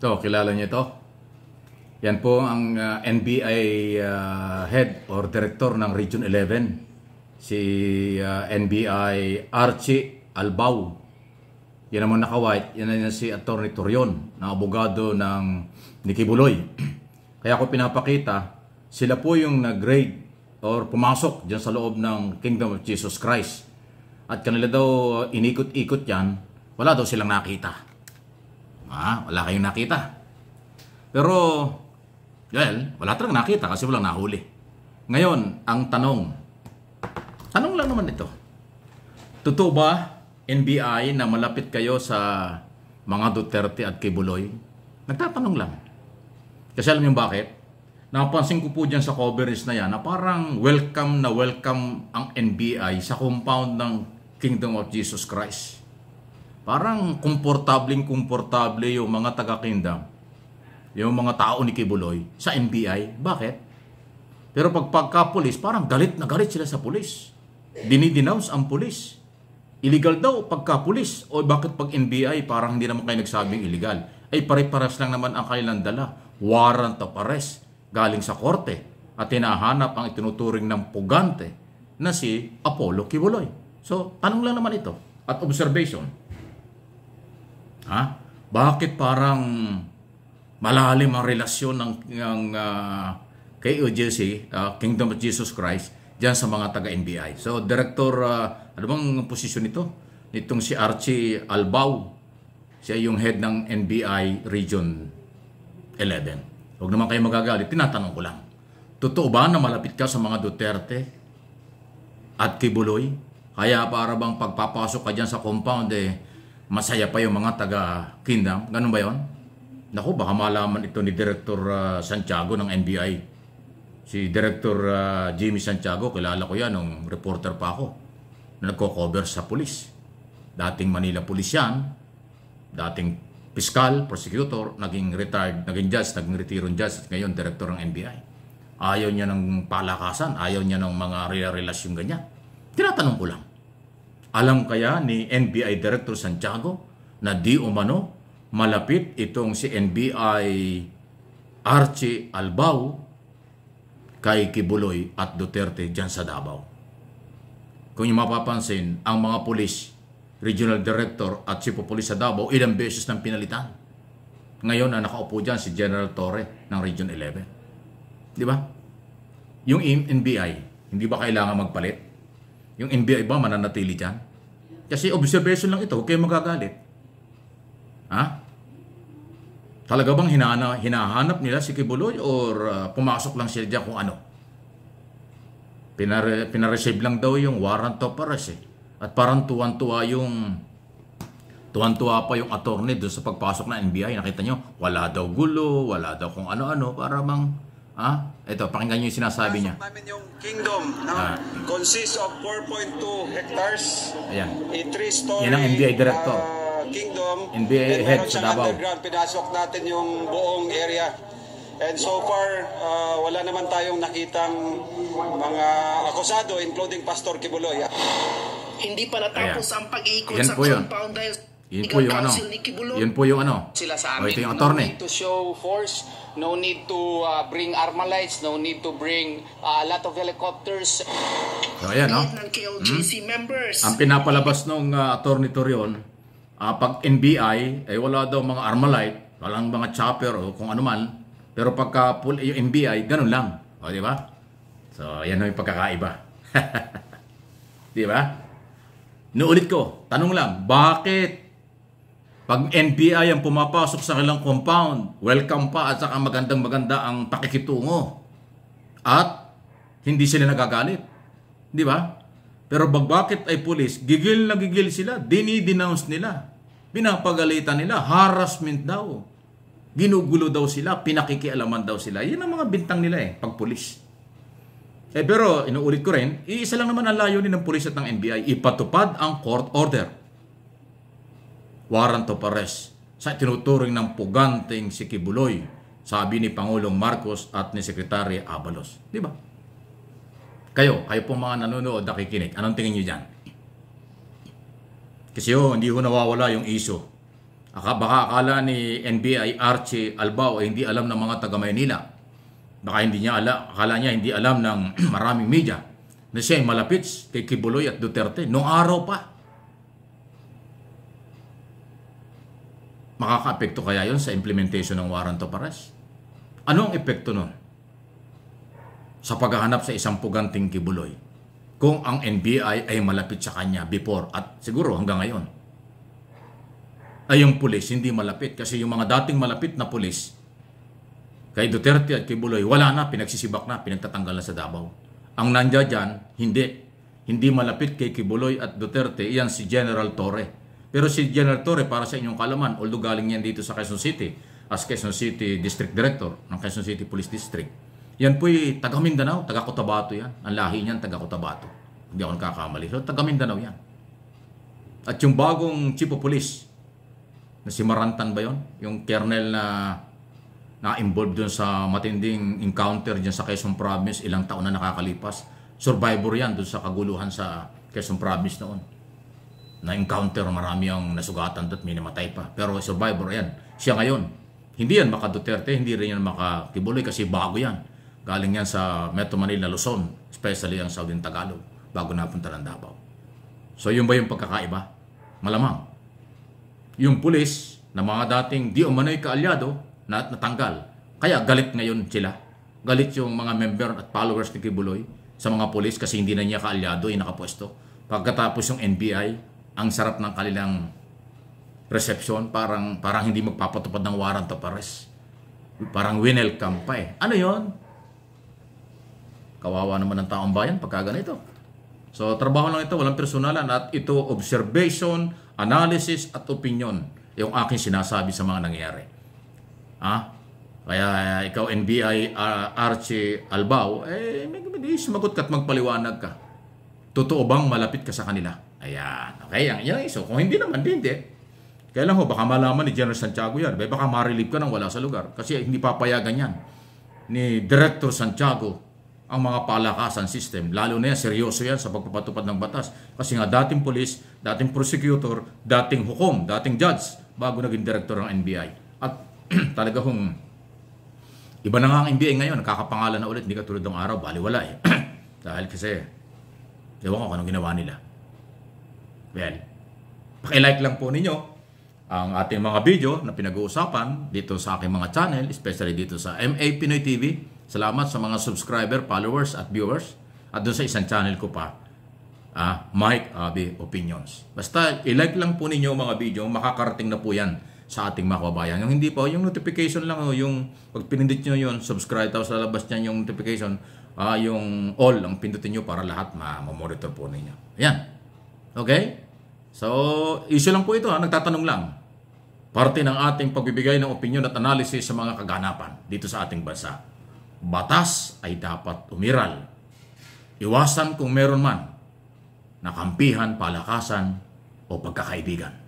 So, kilala niyo ito? Yan po ang NBI head or director ng Region 11. Si NBI Archie Albao. Yan naman naka-white. Yan na si Atty. Torion, na abogado ng Nicky Buloy. Kaya ako pinapakita, sila po yung nag-grade or pumasok dyan sa loob ng Kingdom of Jesus Christ. At kanila daw inikot-ikot yan, wala daw silang nakita. Wala kayong nakita. Pero, well, wala talagang nakita kasi walang nahuli. Ngayon, ang tanong lang naman ito. Totoo ba, NBI, na malapit kayo sa mga Duterte at Kibuloy? Nagtatanong lang. Kasi alam niyo bakit? Napansin ko po dyan sa coverage na yan na parang welcome na welcome ang NBI sa compound ng Kingdom of Jesus Christ. Parang komportable yung mga taga-kingdom, yung mga tao ni Kibuloy sa NBI. Bakit? Pero pagka-pulis, parang galit na galit sila sa pulis. Dinidenounce ang pulis. Illegal daw pagka-pulis. O bakit pag NBI parang hindi naman kayo nagsabing illegal? Ay pare-paras lang naman ang kailang dala. Warrant of arrest galing sa korte at hinahanap ang itinuturing ng pugante na si Apollo Kibuloy. So, tanong lang naman ito at observation. Bakit parang malalim ang relasyon ng KOJC, Kingdom of Jesus Christ, dyan sa mga taga-NBI? So, Director, ano bang posisyon nito? Nitong si Archie Albao. Siya yung head ng NBI Region 11. Huwag naman kayo magagalit. Tinatanong ko lang. Totoo ba na malapit ka sa mga Duterte at Kibuloy? Kaya para bang pagpapasok ka dyan sa compound, masaya pa yung mga taga-kingdom? Ganun ba yun? Naku, baka malaman ito ni Director Santiago ng NBI. Si Director Jimmy Santiago, kilala ko yan nung reporter pa ako na nagko-cover sa pulis. Dating Manila Police yan. Dating piskal, prosecutor, naging retired, naging judge, naging retirong judge, at ngayon director ng NBI. Ayaw niya ng palakasan, ayaw niya ng mga relasyon ganyan. Tinatanong ko lang. Alam kaya ni NBI Director Santiago na di umano malapit itong si NBI Archie Albao kay Kibuloy at Duterte dyan sa Davao? Kung yung mapapansin, ang mga pulis, Regional Director at Chief of Police sa Davao, ilang beses nang pinalitan. Ngayon na nakaupo dyan si General Torre ng Region 11. Di ba? Yung NBI, hindi ba kailangan magpalit? Yung NBI ba mananatili dyan? Kasi observation lang ito, huwag kayong magagalit. Talaga bang hinahanap nila si Kibuloy or pumasok lang sila dyan kung ano? Pinareceive lang daw yung warrant of arrest At parang tuwan-tuwa pa yung attorney doon sa pagpasok ng NBI. Nakita nyo, wala daw gulo, wala daw kung ano-ano, para bang, ito, pakinggan nyo yung sinasabi niya. Namin yung kingdom consists of 4.2 hectares. Ayan. A 3-story yan ang NBI director. Kingdom. NBI head sa Davao. Underground, pinasok natin yung buong area. And so far, wala naman tayong nakitang mga akusado, including Pastor Kibuloy. Hindi pa natapos ang pag-iikot sa compound dahil yun po yung ano. Yun po yung ano. Sila sa amin. Ito yung attorney. No need to show force, no need to bring Armalites, no need to bring a lot of helicopters. So ayan, no? Ng KOJC members. Ang pinapalabas ng attorney Torion, pag NBI, ay wala daw mga Armalite, walang mga chopper o kung ano man. Pero pagka yung NBI, ganun lang. O, di ba? So, yan yung pagkakaiba. Di ba? Nuulit ko, tanong lang, bakit pag NBI ang pumapasok sa kanilang compound, welcome pa at saka magandang-maganda ang pakikitungo at hindi sila nagagalit? Di ba? Pero bakit ay pulis, gigil na gigil sila, dinidenounce nila, pinapagalitan nila, harassment daw. Ginugulo daw sila, pinakikialaman daw sila. Yan ang mga bintang nila pag pulis. Pero inuulit ko rin, iisa lang naman ang layunin ng pulis at ng NBI, ipatupad ang court order. Warrant of arrest sa tinuturing ng puganteng si Kibuloy, sabi ni Pangulong Marcos at ni Secretary Abalos. Di ba? Kayo pong mga nanonood, nakikinig, anong tingin nyo dyan? Kasi hindi ho nawawala yung issue. Baka akala ni NBI Archie Albao ay hindi alam ng mga taga Maynila. Baka akala niya hindi alam ng maraming media na siya ay malapit kay Kibuloy at Duterte noong araw pa. Makaka-apekto kaya yon sa implementation ng warrant of arrest? Ano ang epekto nun sa paghahanap sa isang puganting Kibuloy kung ang NBI ay malapit sa kanya before at siguro hanggang ngayon? Ay yung pulis hindi malapit kasi yung mga dating malapit na pulis kay Duterte at Kibuloy, wala na, pinagsisibak na, pinagtatanggal na sa Davao. Ang nandiyan dyan, hindi malapit kay Kibuloy at Duterte, iyan si General Torre. Pero si General Torre, para sa inyong kalaman, although galing yan dito sa Quezon City, as Quezon City District Director ng Quezon City Police District, yan po'y taga Mindanao, taga Cotabato yan. Ang lahi niyan, taga Cotabato. Hindi ako nakakamali. So, taga Mindanao yan. At yung bagong Chief of Police, na si Marantan ba yun? Yung Colonel na involved dun sa matinding encounter dyan sa Quezon Province, ilang taon na nakakalipas. Survivor yan dun sa kaguluhan sa Quezon Province noon. Na-encounter, marami ang nasugatan doon, may namatay pa. Pero survivor yan. Siya ngayon, hindi yan maka Duterte, hindi rin yan maka Kibuloy kasi bago yan. Galing yan sa Metro Manila, Luzon, especially ang Southern Tagalog, bago napunta ng Davao. So yun ba yung pagkakaiba? Malamang. Yung pulis na mga dating di umano'y kaalyado na natanggal. Kaya galit ngayon sila. Galit yung mga member at followers ni Kibuloy sa mga pulis kasi hindi na niya kaalyado, ay nakapwesto. Pagkatapos yung NBI, ang sarap ng kanilang reception, parang hindi magpapatupad ng warrant of arrest. Parang winelcome pa eh. Ano yon? Kawawa naman ng taong bayan pagka ganito. So, trabaho lang ito, walang personalan at ito observation, analysis at opinion yung aking sinasabi sa mga nangyayari. Kaya ikaw NBI Archie Albao, sumagot ka at magpaliwanag ka. Totoo bang malapit ka sa kanila? Ayan. Okay, yan. So, kung hindi naman, hindi. Kailan ho, baka malaman ni General Santiago yan. Baka ma-relieve ka nang wala sa lugar. Kasi hindi papayagan yan ni Director Santiago ang mga palakasan system. Lalo na yan, seryoso yan sa pagpapatupad ng batas. Kasi nga dating police, dating prosecutor, dating hukom, dating judge, bago naging director ng NBI. At talaga hong iba na nga ang NBI ngayon, nakakapangalan na ulit, hindi katulad ng araw, baliwala eh. Dahil kasi, ewan ko kung anong ginawa nila. Well, paki-like lang po ninyo ang ating mga video na pinag-uusapan dito sa aking mga channel, especially dito sa MA Pinoy TV. Salamat sa mga subscriber, followers at viewers. At doon sa isang channel ko pa, Mike Abi Opinions. Basta i-like lang po ninyo mga video, makakarating na po yan sa ating mga kababayan. Yung hindi po, yung notification lang, yung pag pinindit nyo yun, subscribe, tapos lalabas nyan yung notification, yung all ang pindutin nyo para lahat ma-monitor po ninyo. Ayan. Okay? So, issue lang po ito, nagtatanong lang. Parte ng ating pagbibigay ng opinion at analysis sa mga kaganapan dito sa ating bansa. Batas ay dapat umiral. Iwasan kung meron man na kampihan, palakasan o pagkakaibigan.